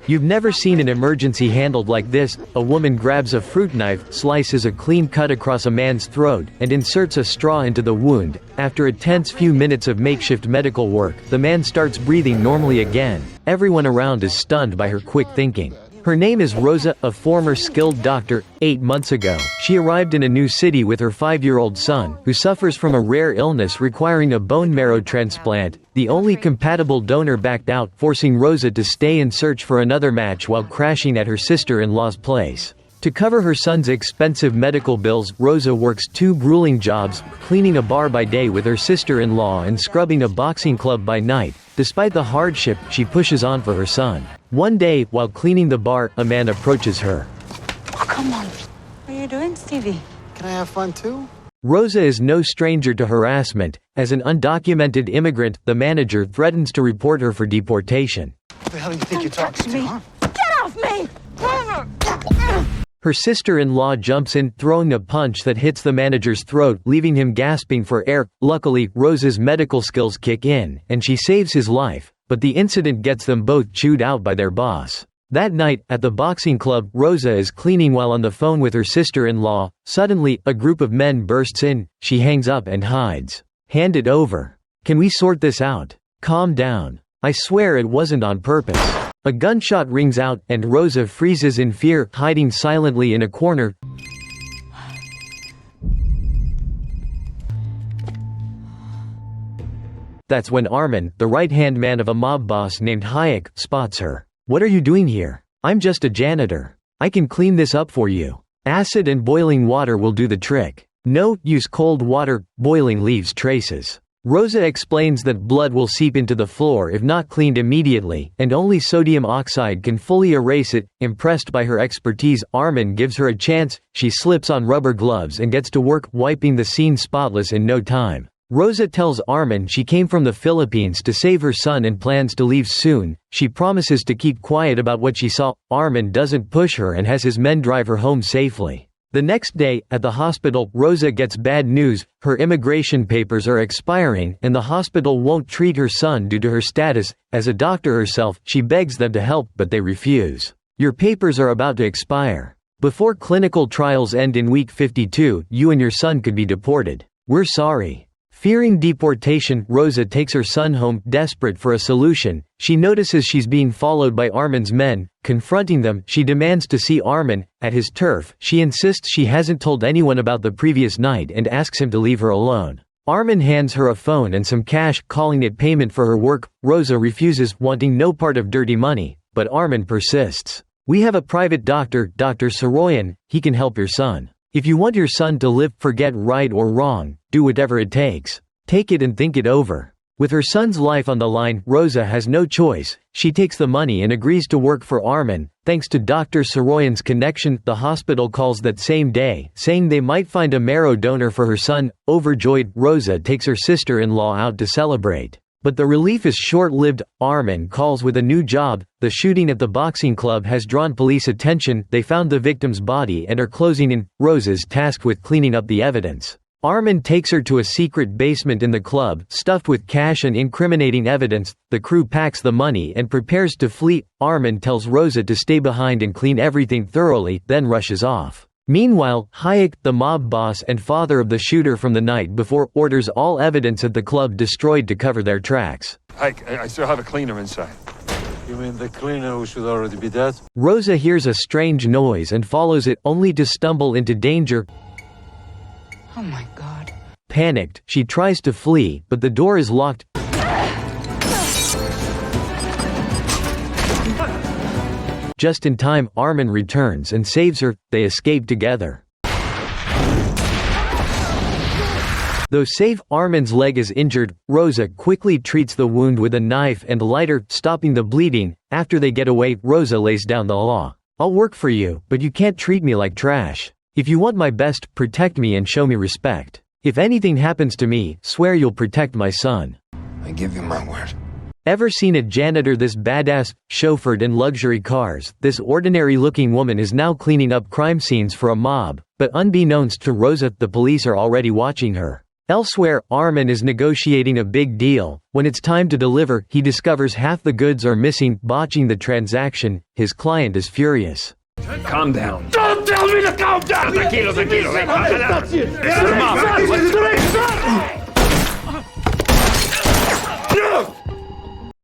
You've never seen an emergency handled like this. A woman grabs a fruit knife, slices a clean cut across a man's throat, and inserts a straw into the wound. After a tense few minutes of makeshift medical work, the man starts breathing normally again. Everyone around is stunned by her quick thinking. Her name is Rosa, a former skilled doctor. 8 months ago, she arrived in a new city with her 5-year-old son, who suffers from a rare illness requiring a bone marrow transplant. The only compatible donor backed out, forcing Rosa to stay and search for another match while crashing at her sister-in-law's place. To cover her son's expensive medical bills, Rosa works 2 grueling jobs, cleaning a bar by day with her sister-in-law and scrubbing a boxing club by night. Despite the hardship, she pushes on for her son. One day, while cleaning the bar, a man approaches her. Oh, come on. What are you doing, Stevie? Can I have fun too? Rosa is no stranger to harassment. As an undocumented immigrant, the manager threatens to report her for deportation. What the hell do you think you're talking to, huh? Get off me! Her sister-in-law jumps in, throwing a punch that hits the manager's throat, leaving him gasping for air. Luckily, Rosa's medical skills kick in, and she saves his life, but the incident gets them both chewed out by their boss. That night, at the boxing club, Rosa is cleaning while on the phone with her sister-in-law. Suddenly, a group of men bursts in. She hangs up and hides. Hand it over. Can we sort this out? Calm down. I swear it wasn't on purpose. A gunshot rings out, and Rosa freezes in fear, hiding silently in a corner. That's when Arman, the right-hand man of a mob boss named Hayek, spots her. What are you doing here? I'm just a janitor. I can clean this up for you. Acid and boiling water will do the trick. No, use cold water, boiling leaves traces. Rosa explains that blood will seep into the floor if not cleaned immediately, and only sodium oxide can fully erase it. Impressed by her expertise, Arman gives her a chance. She slips on rubber gloves and gets to work, wiping the scene spotless in no time. Rosa tells Arman she came from the Philippines to save her son and plans to leave soon. She promises to keep quiet about what she saw. Arman doesn't push her and has his men drive her home safely. The next day, at the hospital, Rosa gets bad news. Her immigration papers are expiring, and the hospital won't treat her son due to her status. As a doctor herself, she begs them to help, but they refuse. Your papers are about to expire. Before clinical trials end in week 52, you and your son could be deported. We're sorry. Fearing deportation, Rosa takes her son home, desperate for a solution. She notices she's being followed by Arman's men. Confronting them, she demands to see Arman. At his turf, she insists she hasn't told anyone about the previous night and asks him to leave her alone. Arman hands her a phone and some cash, calling it payment for her work. Rosa refuses, wanting no part of dirty money, but Arman persists. We have a private doctor, Dr. Soroyan. He can help your son. If you want your son to live, forget right or wrong, do whatever it takes. Take it and think it over. With her son's life on the line, Rosa has no choice. She takes the money and agrees to work for Arman. Thanks to Dr. Soroyan's connection, the hospital calls that same day, saying they might find a marrow donor for her son. Overjoyed, Rosa takes her sister-in-law out to celebrate. But the relief is short-lived. Arman calls with a new job. The shooting at the boxing club has drawn police attention. They found the victim's body and are closing in. Rosa's tasked with cleaning up the evidence. Arman takes her to a secret basement in the club, stuffed with cash and incriminating evidence. The crew packs the money and prepares to flee. Arman tells Rosa to stay behind and clean everything thoroughly, then rushes off. Meanwhile, Hayek, the mob boss and father of the shooter from the night before, orders all evidence at the club destroyed to cover their tracks. I still have a cleaner inside. You mean the cleaner who should already be dead? Rosa hears a strange noise and follows it, only to stumble into danger. Oh my God. Panicked, she tries to flee, but the door is locked. Just in time, Arman returns and saves her. They escape together. Though safe, Arman's leg is injured. Rosa quickly treats the wound with a knife and lighter, stopping the bleeding. After they get away, Rosa lays down the law. I'll work for you, but you can't treat me like trash. If you want my best, protect me and show me respect. If anything happens to me, swear you'll protect my son. I give you my word. Ever seen a janitor this badass, chauffeured in luxury cars? This ordinary-looking woman is now cleaning up crime scenes for a mob, but unbeknownst to Rosa, the police are already watching her. Elsewhere, Arman is negotiating a big deal. When it's time to deliver, he discovers half the goods are missing, botching the transaction. His client is furious. Calm down. Don't tell me to calm down! Tranquilo, tranquilo.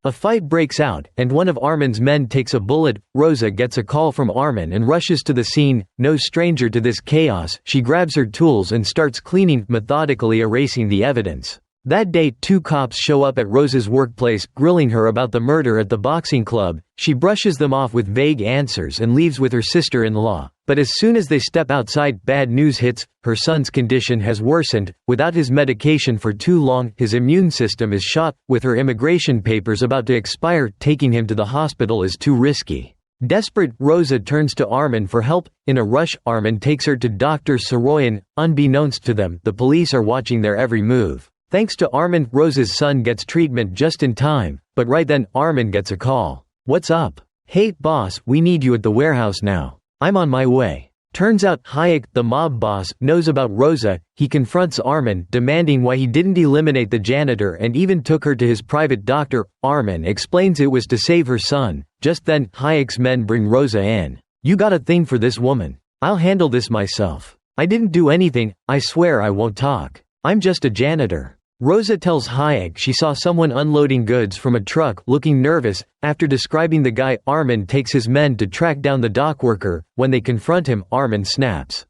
A fight breaks out, and one of Arman's men takes a bullet. Rosa gets a call from Arman and rushes to the scene. No stranger to this chaos, she grabs her tools and starts cleaning, methodically erasing the evidence. That day, 2 cops show up at Rosa's workplace, grilling her about the murder at the boxing club. She brushes them off with vague answers and leaves with her sister-in-law. But as soon as they step outside, bad news hits. Her son's condition has worsened. Without his medication for too long, his immune system is shot. With her immigration papers about to expire, taking him to the hospital is too risky. Desperate, Rosa turns to Arman for help. In a rush, Arman takes her to Dr. Soroyan. Unbeknownst to them, the police are watching their every move. Thanks to Arman, Rosa's son gets treatment just in time. But right then, Arman gets a call. "What's up?" "Hey, boss, we need you at the warehouse now." "I'm on my way." Turns out Hayek, the mob boss, knows about Rosa. He confronts Arman, demanding why he didn't eliminate the janitor and even took her to his private doctor. Arman explains it was to save her son. Just then, Hayek's men bring Rosa in. "You got a thing for this woman. I'll handle this myself. I didn't do anything, I swear I won't talk. I'm just a janitor." Rosa tells Hayek she saw someone unloading goods from a truck, looking nervous. After describing the guy, Arman takes his men to track down the dock worker. When they confront him, Arman snaps.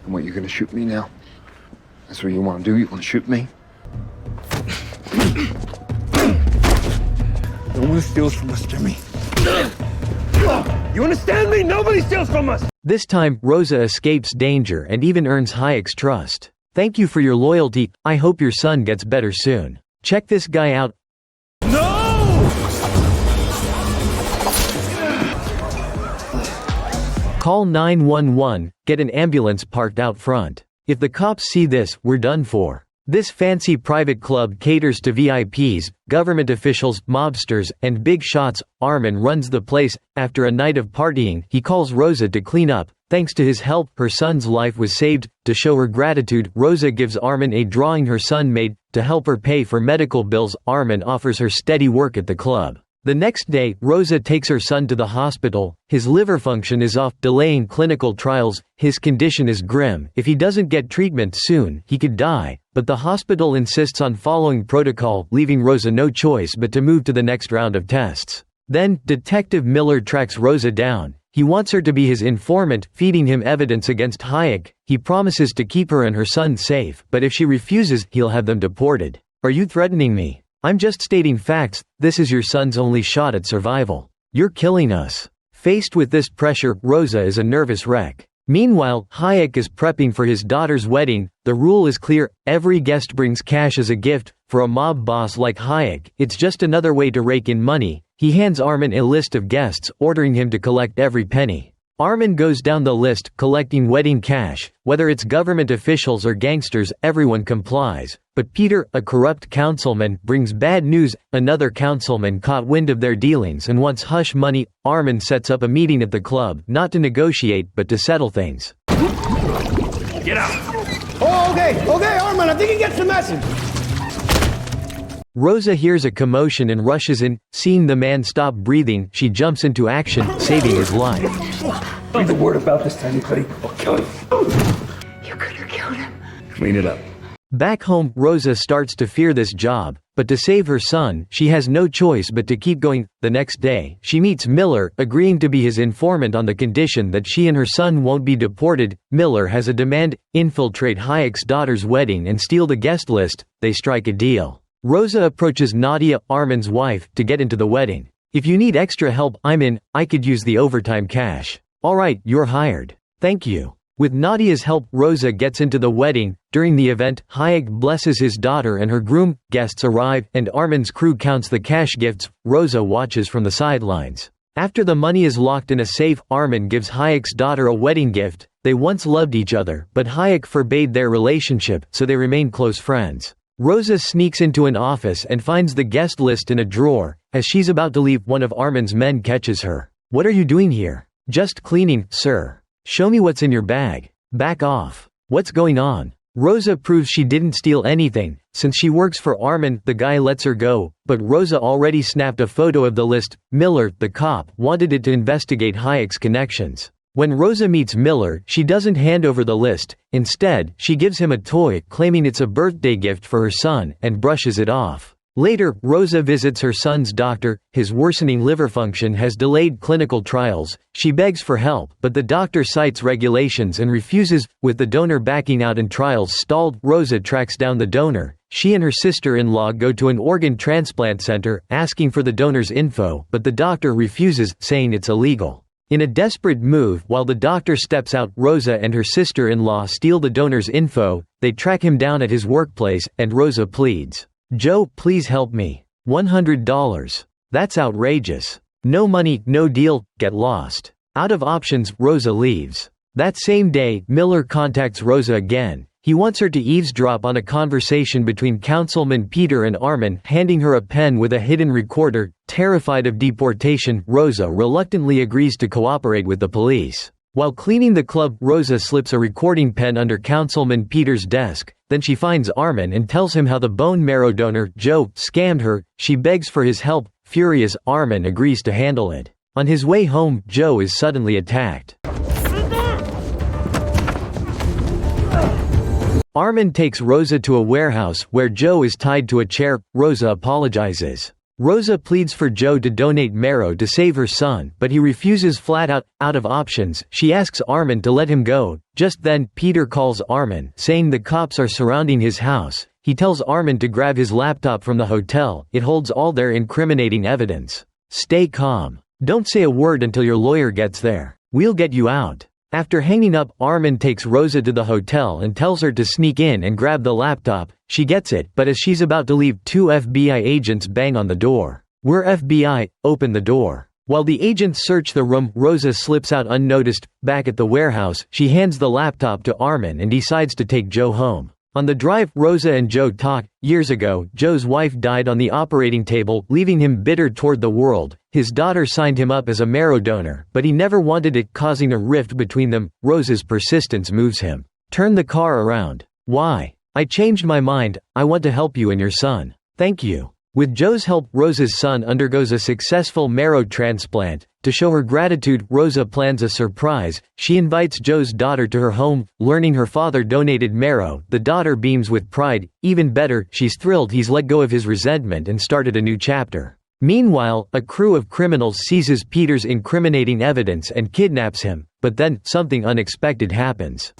And what, you're gonna shoot me now? That's what you wanna do? You wanna shoot me? No one steals from us, Jimmy. You understand me? Nobody steals from us! This time, Rosa escapes danger and even earns Hayek's trust. "Thank you for your loyalty. I hope your son gets better soon. Check this guy out." No! Call 911, get an ambulance parked out front. If the cops see this, we're done for. This fancy private club caters to VIPs, government officials, mobsters, and big shots. Arman runs the place. After a night of partying, he calls Rosa to clean up. Thanks to his help, her son's life was saved. To show her gratitude, Rosa gives Arman a drawing her son made. To help her pay for medical bills, Arman offers her steady work at the club. The next day, Rosa takes her son to the hospital. His liver function is off, delaying clinical trials. His condition is grim. If he doesn't get treatment soon, he could die. But the hospital insists on following protocol, leaving Rosa no choice but to move to the next round of tests. Then, Detective Miller tracks Rosa down. He wants her to be his informant, feeding him evidence against Hayek. He promises to keep her and her son safe, but if she refuses, he'll have them deported. "Are you threatening me? I'm just stating facts. This is your son's only shot at survival. You're killing us." Faced with this pressure, Rosa is a nervous wreck. Meanwhile, Hayek is prepping for his daughter's wedding. The rule is clear: every guest brings cash as a gift. For a mob boss like Hayek, it's just another way to rake in money. He hands Arman a list of guests, ordering him to collect every penny. Arman goes down the list, collecting wedding cash. Whether it's government officials or gangsters, everyone complies. But Peter, a corrupt councilman, brings bad news. Another councilman caught wind of their dealings and wants hush money. Arman sets up a meeting at the club, not to negotiate but to settle things. Get out! Oh, okay, Arman, I think he gets the message. Rosa hears a commotion and rushes in. Seeing the man stop breathing, she jumps into action, saving his life. Breathe a word about this to anybody, I'll kill you. You could have killed him. Clean it up. Back home, Rosa starts to fear this job, but to save her son, she has no choice but to keep going. The next day, she meets Miller, agreeing to be his informant on the condition that she and her son won't be deported. Miller has a demand: infiltrate Hayek's daughter's wedding and steal the guest list. They strike a deal. Rosa approaches Nadia, Arman's wife, to get into the wedding. "If you need extra help, I'm in. I could use the overtime cash." "Alright, you're hired. Thank you." With Nadia's help, Rosa gets into the wedding. During the event, Hayek blesses his daughter and her groom. Guests arrive, and Arman's crew counts the cash gifts. Rosa watches from the sidelines. After the money is locked in a safe, Arman gives Hayek's daughter a wedding gift. They once loved each other, but Hayek forbade their relationship, so they remain close friends. Rosa sneaks into an office and finds the guest list in a drawer. As she's about to leave, one of Arman's men catches her. "What are you doing here?" "Just cleaning, sir." "Show me what's in your bag." "Back off." What's going on? Rosa proves she didn't steal anything. Since she works for Arman, the guy lets her go, but Rosa already snapped a photo of the list. Miller, the cop, wanted it to investigate Hayek's connections. When Rosa meets Miller, she doesn't hand over the list. Instead, she gives him a toy, claiming it's a birthday gift for her son, and brushes it off. Later, Rosa visits her son's doctor. His worsening liver function has delayed clinical trials. She begs for help, but the doctor cites regulations and refuses. With the donor backing out and trials stalled, Rosa tracks down the donor. She and her sister-in-law go to an organ transplant center, asking for the donor's info, but the doctor refuses, saying it's illegal. In a desperate move, while the doctor steps out, Rosa and her sister-in-law steal the donor's info. They track him down at his workplace, and Rosa pleads, "Joe, please help me. $100. That's outrageous. No money, no deal, get lost." Out of options, Rosa leaves. That same day, Miller contacts Rosa again. He wants her to eavesdrop on a conversation between Councilman Peter and Arman, handing her a pen with a hidden recorder. Terrified of deportation, Rosa reluctantly agrees to cooperate with the police. While cleaning the club, Rosa slips a recording pen under Councilman Peter's desk. Then she finds Arman and tells him how the bone marrow donor, Joe, scammed her. She begs for his help. Furious, Arman agrees to handle it. On his way home, Joe is suddenly attacked. Arman takes Rosa to a warehouse, where Joe is tied to a chair. Rosa apologizes. Rosa pleads for Joe to donate marrow to save her son, but he refuses flat out. Out of options, she asks Arman to let him go. Just then, Peter calls Arman, saying the cops are surrounding his house. He tells Arman to grab his laptop from the hotel. It holds all their incriminating evidence. "Stay calm. Don't say a word until your lawyer gets there. We'll get you out." After hanging up, Arman takes Rosa to the hotel and tells her to sneak in and grab the laptop. She gets it, but as she's about to leave, 2 FBI agents bang on the door. "We're FBI, open the door." While the agents search the room, Rosa slips out unnoticed. Back at the warehouse, she hands the laptop to Arman and decides to take Joe home. On the drive, Rosa and Joe talk. Years ago, Joe's wife died on the operating table, leaving him bitter toward the world. His daughter signed him up as a marrow donor, but he never wanted it, causing a rift between them. Rosa's persistence moves him. "Turn the car around." "Why?" "I changed my mind. I want to help you and your son." "Thank you." With Joe's help, Rosa's son undergoes a successful marrow transplant. To show her gratitude, Rosa plans a surprise. She invites Joe's daughter to her home. Learning her father donated marrow, the daughter beams with pride. Even better, she's thrilled he's let go of his resentment and started a new chapter. Meanwhile, a crew of criminals seizes Peter's incriminating evidence and kidnaps him. But then, something unexpected happens.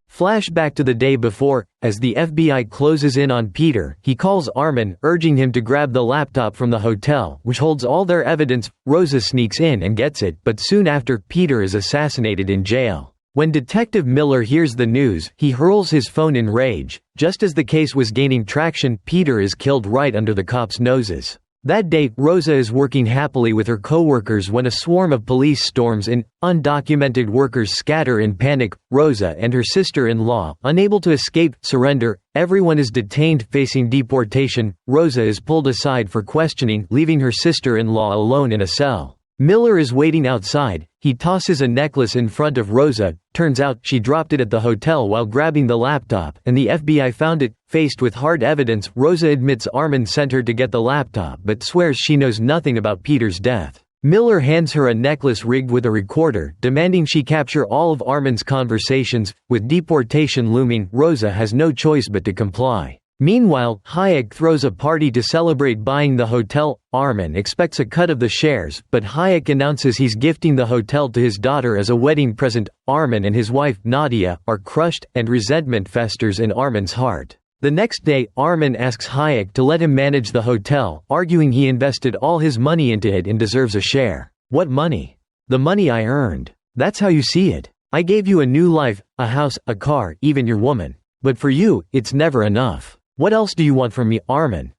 Flashback to the day before. As the FBI closes in on Peter, he calls Arman, urging him to grab the laptop from the hotel, which holds all their evidence. Rosa sneaks in and gets it, but soon after, Peter is assassinated in jail. When Detective Miller hears the news, he hurls his phone in rage. Just as the case was gaining traction, Peter is killed right under the cops' noses. That day, Rosa is working happily with her co-workers when a swarm of police storms in. Undocumented workers scatter in panic. Rosa and her sister-in-law, unable to escape, surrender. Everyone is detained, facing deportation. Rosa is pulled aside for questioning, leaving her sister-in-law alone in a cell. Miller is waiting outside. He tosses a necklace in front of Rosa. Turns out, she dropped it at the hotel while grabbing the laptop, and the FBI found it. Faced with hard evidence, Rosa admits Arman sent her to get the laptop but swears she knows nothing about Peter's death. Miller hands her a necklace rigged with a recorder, demanding she capture all of Arman's conversations. With deportation looming, Rosa has no choice but to comply. Meanwhile, Hayek throws a party to celebrate buying the hotel. Arman expects a cut of the shares, but Hayek announces he's gifting the hotel to his daughter as a wedding present. Arman and his wife, Nadia, are crushed, and resentment festers in Arman's heart. The next day, Arman asks Hayek to let him manage the hotel, arguing he invested all his money into it and deserves a share. "What money?" "The money I earned. That's how you see it. I gave you a new life, a house, a car, even your woman. But for you, it's never enough. What else do you want from me, Arman?"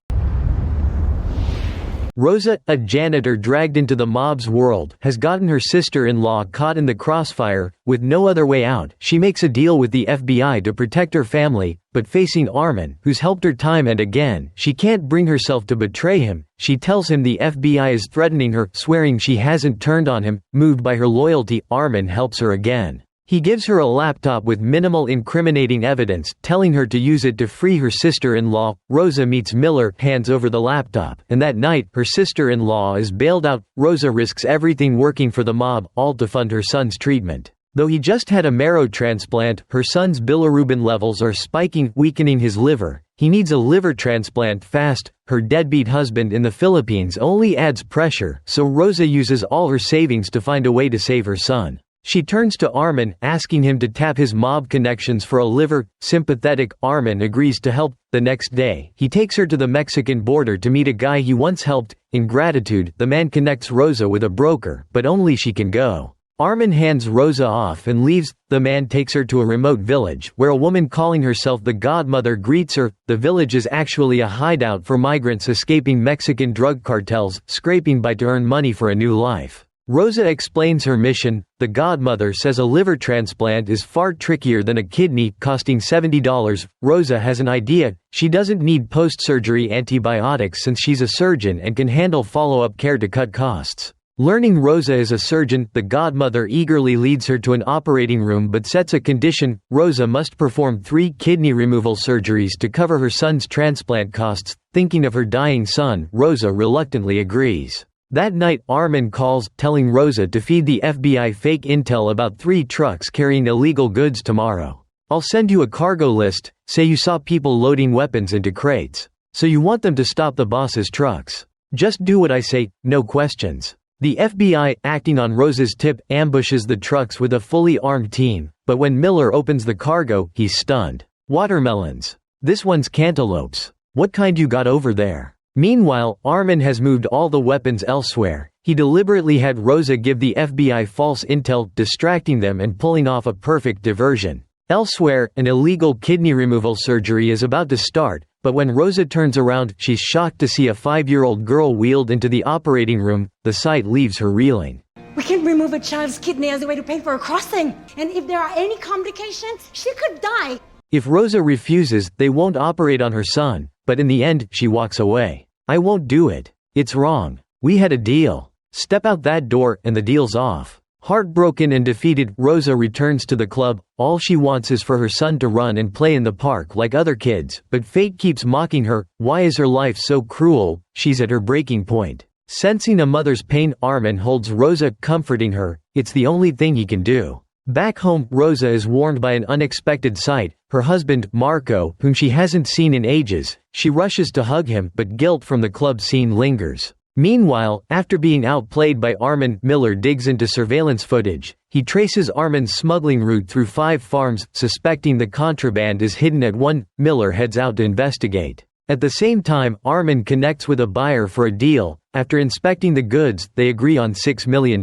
Rosa, a janitor dragged into the mob's world, has gotten her sister-in-law caught in the crossfire. With no other way out, she makes a deal with the FBI to protect her family, but facing Arman, who's helped her time and again, she can't bring herself to betray him. She tells him the FBI is threatening her, swearing she hasn't turned on him. Moved by her loyalty, Arman helps her again. He gives her a laptop with minimal incriminating evidence, telling her to use it to free her sister-in-law. Rosa meets Miller, hands over the laptop, and that night, her sister-in-law is bailed out. Rosa risks everything working for the mob, all to fund her son's treatment. Though he just had a marrow transplant, her son's bilirubin levels are spiking, weakening his liver. He needs a liver transplant fast. Her deadbeat husband in the Philippines only adds pressure, so Rosa uses all her savings to find a way to save her son. She turns to Arman, asking him to tap his mob connections for a liver. Sympathetic, Arman agrees to help. The next day, he takes her to the Mexican border to meet a guy he once helped. In gratitude, the man connects Rosa with a broker, but only she can go. Arman hands Rosa off and leaves. The man takes her to a remote village, where a woman calling herself the godmother greets her. The village is actually a hideout for migrants escaping Mexican drug cartels, scraping by to earn money for a new life. Rosa explains her mission. The godmother says a liver transplant is far trickier than a kidney, costing $70. Rosa has an idea. She doesn't need post-surgery antibiotics since she's a surgeon and can handle follow-up care to cut costs. Learning Rosa is a surgeon, the godmother eagerly leads her to an operating room but sets a condition. Rosa must perform 3 kidney removal surgeries to cover her son's transplant costs. Thinking of her dying son, Rosa reluctantly agrees. That night, Arman calls, telling Rosa to feed the FBI fake intel about 3 trucks carrying illegal goods tomorrow. I'll send you a cargo list. Say you saw people loading weapons into crates. So you want them to stop the boss's trucks. Just do what I say, no questions. The FBI, acting on Rosa's tip, ambushes the trucks with a fully armed team, but when Miller opens the cargo, he's stunned. Watermelons. This one's cantaloupes. What kind you got over there? Meanwhile, Arman has moved all the weapons elsewhere. He deliberately had Rosa give the FBI false intel, distracting them and pulling off a perfect diversion. Elsewhere, an illegal kidney removal surgery is about to start, but when Rosa turns around, she's shocked to see a 5-year-old girl wheeled into the operating room. The sight leaves her reeling. We can remove a child's kidney as a way to pay for a crossing. And if there are any complications, she could die. If Rosa refuses, they won't operate on her son, but in the end, she walks away. I won't do it. It's wrong. We had a deal. Step out that door, and the deal's off. Heartbroken and defeated, Rosa returns to the club. All she wants is for her son to run and play in the park like other kids, but fate keeps mocking her. Why is her life so cruel? She's at her breaking point. Sensing a mother's pain, Arman holds Rosa, comforting her. It's the only thing he can do. Back home, Rosa is warned by an unexpected sight. Her husband, Marco, whom she hasn't seen in ages. She rushes to hug him, but guilt from the club scene lingers. Meanwhile, after being outplayed by Arman, Miller digs into surveillance footage. He traces Arman's smuggling route through 5 farms, suspecting the contraband is hidden at one. Miller heads out to investigate. At the same time, Arman connects with a buyer for a deal. After inspecting the goods, they agree on $6 million.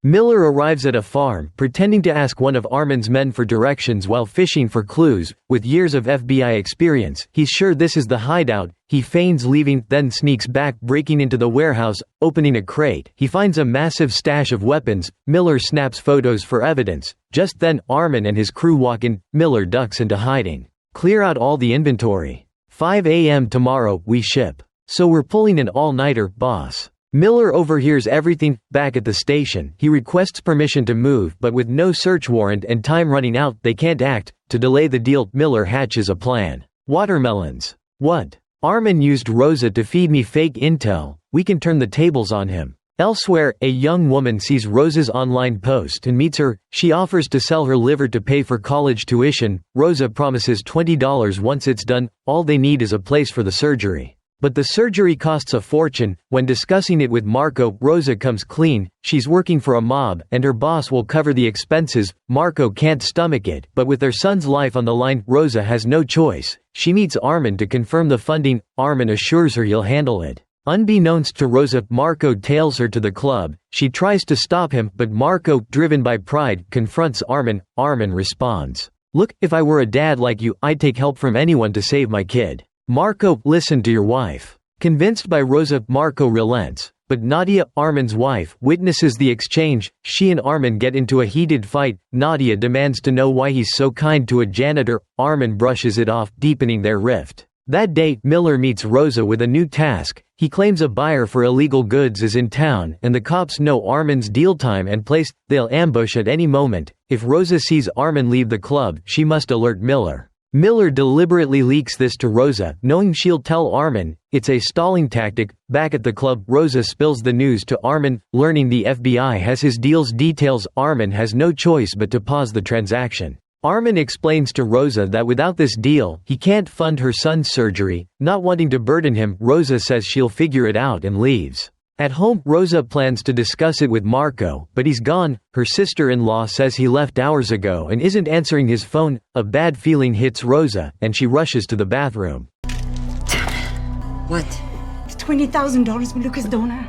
Miller arrives at a farm, pretending to ask one of Arman's men for directions while fishing for clues. With years of FBI experience, he's sure this is the hideout. He feigns leaving, then sneaks back, breaking into the warehouse. Opening a crate, he finds a massive stash of weapons. Miller snaps photos for evidence. Just then, Arman and his crew walk in. Miller ducks into hiding. Clear out all the inventory. 5 a.m. tomorrow, we ship. So we're pulling an all-nighter, boss. Miller overhears everything. Back at the station, he requests permission to move, but with no search warrant and time running out, they can't act. To delay the deal, Miller hatches a plan. Watermelons. What? Arman used Rosa to feed me fake intel. We can turn the tables on him. Elsewhere, a young woman sees Rosa's online post and meets her. She offers to sell her liver to pay for college tuition. Rosa promises $20 once it's done. All they need is a place for the surgery. But the surgery costs a fortune. When discussing it with Marco, Rosa comes clean. She's working for a mob, and her boss will cover the expenses. Marco can't stomach it, but with their son's life on the line, Rosa has no choice. She meets Arman to confirm the funding. Arman assures her he'll handle it. Unbeknownst to Rosa, Marco tails her to the club. She tries to stop him, but Marco, driven by pride, confronts Arman. Arman responds, "Look, if I were a dad like you, I'd take help from anyone to save my kid." Marco, listen to your wife. Convinced by Rosa, Marco relents, but Nadia, Arman's wife, witnesses the exchange. She and Arman get into a heated fight. Nadia demands to know why he's so kind to a janitor. Arman brushes it off, deepening their rift. That day, Miller meets Rosa with a new task. He claims a buyer for illegal goods is in town, and the cops know Arman's deal time and place. They'll ambush at any moment. If Rosa sees Arman leave the club, she must alert Miller. Miller deliberately leaks this to Rosa, knowing she'll tell Arman. It's a stalling tactic. Back at the club, Rosa spills the news to Arman. Learning the FBI has his deal's details, Arman has no choice but to pause the transaction. Arman explains to Rosa that without this deal, he can't fund her son's surgery. Not wanting to burden him, Rosa says she'll figure it out and leaves. At home, Rosa plans to discuss it with Marco, but he's gone. Her sister-in-law says he left hours ago and isn't answering his phone. A bad feeling hits Rosa, and she rushes to the bathroom. What? The $20,000 with Lucas' donor.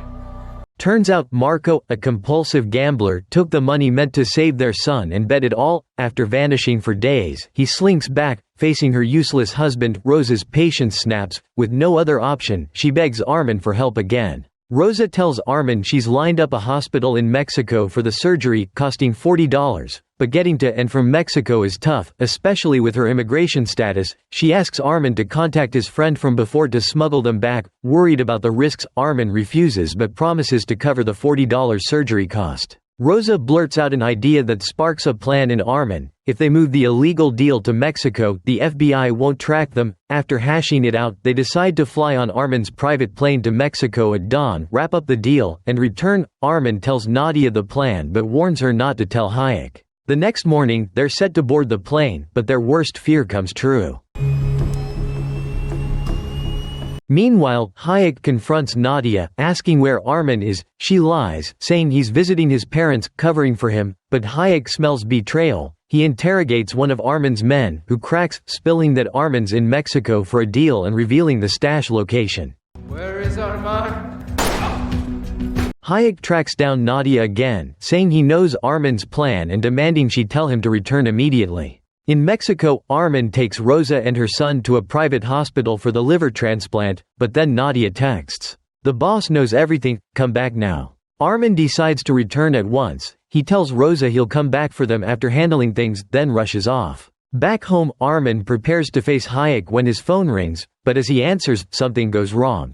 Turns out Marco, a compulsive gambler, took the money meant to save their son and bet it all. After vanishing for days, he slinks back, facing her useless husband. Rosa's patience snaps. With no other option, she begs Arman for help again. Rosa tells Arman she's lined up a hospital in Mexico for the surgery, costing $40, but getting to and from Mexico is tough, especially with her immigration status. She asks Arman to contact his friend from before to smuggle them back. Worried about the risks, Arman refuses but promises to cover the $40 surgery cost. Rosa blurts out an idea that sparks a plan in Arman. If they move the illegal deal to Mexico, the FBI won't track them. After hashing it out, they decide to fly on Arman's private plane to Mexico at dawn, wrap up the deal, and return. Arman tells Nadia the plan but warns her not to tell Hayek. The next morning, they're set to board the plane, but their worst fear comes true. Meanwhile, Hayek confronts Nadia, asking where Arman is. She lies, saying he's visiting his parents, covering for him, but Hayek smells betrayal. He interrogates one of Arman's men, who cracks, spilling that Arman's in Mexico for a deal and revealing the stash location. Where is Arman? Hayek tracks down Nadia again, saying he knows Arman's plan and demanding she tell him to return immediately. In Mexico, Arman takes Rosa and her son to a private hospital for the liver transplant, but then Nadia texts, "The boss knows everything, come back now." Arman decides to return at once. He tells Rosa he'll come back for them after handling things, then rushes off. Back home, Arman prepares to face Hayek when his phone rings, but as he answers, something goes wrong.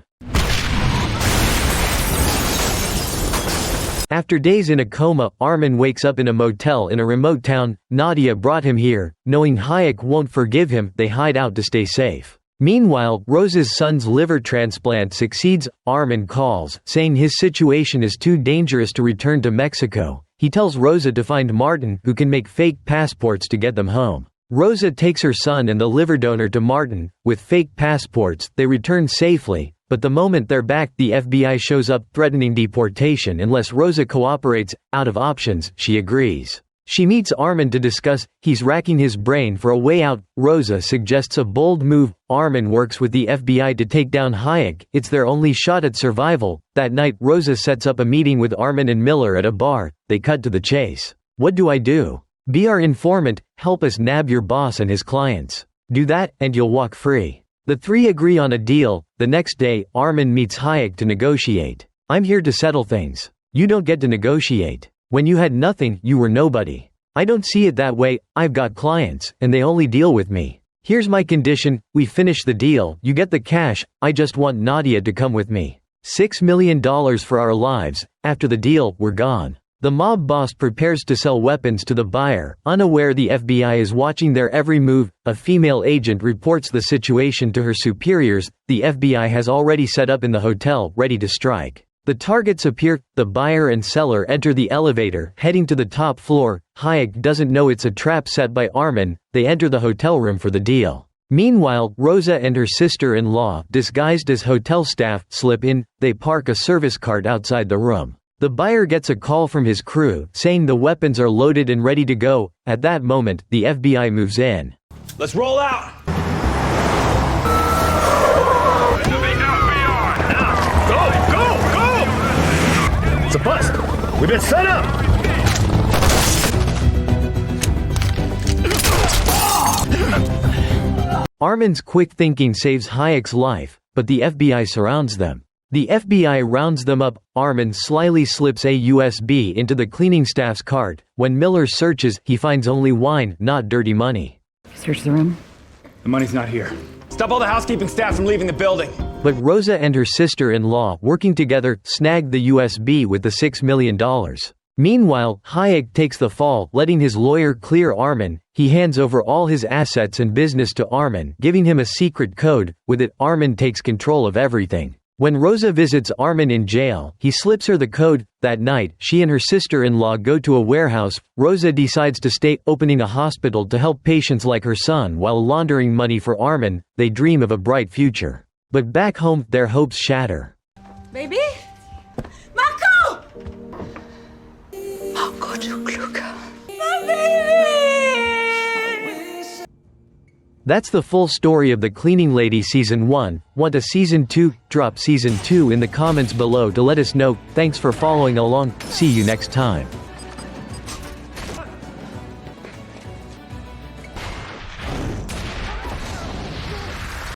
After days in a coma, Arman wakes up in a motel in a remote town. Nadia brought him here. Knowing Hayek won't forgive him, they hide out to stay safe. Meanwhile, Rosa's son's liver transplant succeeds. Arman calls, saying his situation is too dangerous to return to Mexico. He tells Rosa to find Martin, who can make fake passports to get them home. Rosa takes her son and the liver donor to Martin. With fake passports, they return safely. But the moment they're back, the FBI shows up, threatening deportation unless Rosa cooperates. Out of options, she agrees. She meets Arman to discuss. He's racking his brain for a way out. Rosa suggests a bold move. Arman works with the FBI to take down Hayek. It's their only shot at survival. That night, Rosa sets up a meeting with Arman and Miller at a bar. They cut to the chase. "What do I do?" "Be our informant, help us nab your boss and his clients. Do that, and you'll walk free." The three agree on a deal. The next day, Arman meets Hayek to negotiate. "I'm here to settle things. You don't get to negotiate. When you had nothing, you were nobody. I don't see it that way. I've got clients, and they only deal with me. Here's my condition, we finish the deal, you get the cash, I just want Nadia to come with me. $6 million for our lives, after the deal, we're gone." The mob boss prepares to sell weapons to the buyer, unaware the FBI is watching their every move. A female agent reports the situation to her superiors. The FBI has already set up in the hotel, ready to strike. The targets appear. The buyer and seller enter the elevator, heading to the top floor. Hayek doesn't know it's a trap set by Arman. They enter the hotel room for the deal. Meanwhile, Rosa and her sister-in-law, disguised as hotel staff, slip in. They park a service cart outside the room. The buyer gets a call from his crew, saying the weapons are loaded and ready to go. At that moment, the FBI moves in. Let's roll out! Go! It's a bust! We've been set up! Arman's quick thinking saves Hayek's life, but the FBI surrounds them. The FBI rounds them up. Arman slyly slips a USB into the cleaning staff's cart. When Miller searches, he finds only wine, not dirty money. Search the room. The money's not here. Stop all the housekeeping staff from leaving the building. But Rosa and her sister-in-law, working together, snag the USB with the $6 million. Meanwhile, Hayek takes the fall, letting his lawyer clear Arman. He hands over all his assets and business to Arman, giving him a secret code. With it, Arman takes control of everything. When Rosa visits Arman in jail, he slips her the code. That night, she and her sister-in-law go to a warehouse. Rosa decides to stay, opening a hospital to help patients like her son while laundering money for Arman. They dream of a bright future. But back home, their hopes shatter. Baby? Marco! Marco, du Kluger. My baby! That's the full story of The Cleaning Lady Season 1. Want a Season 2? Drop Season 2 in the comments below to let us know. Thanks for following along. See you next time.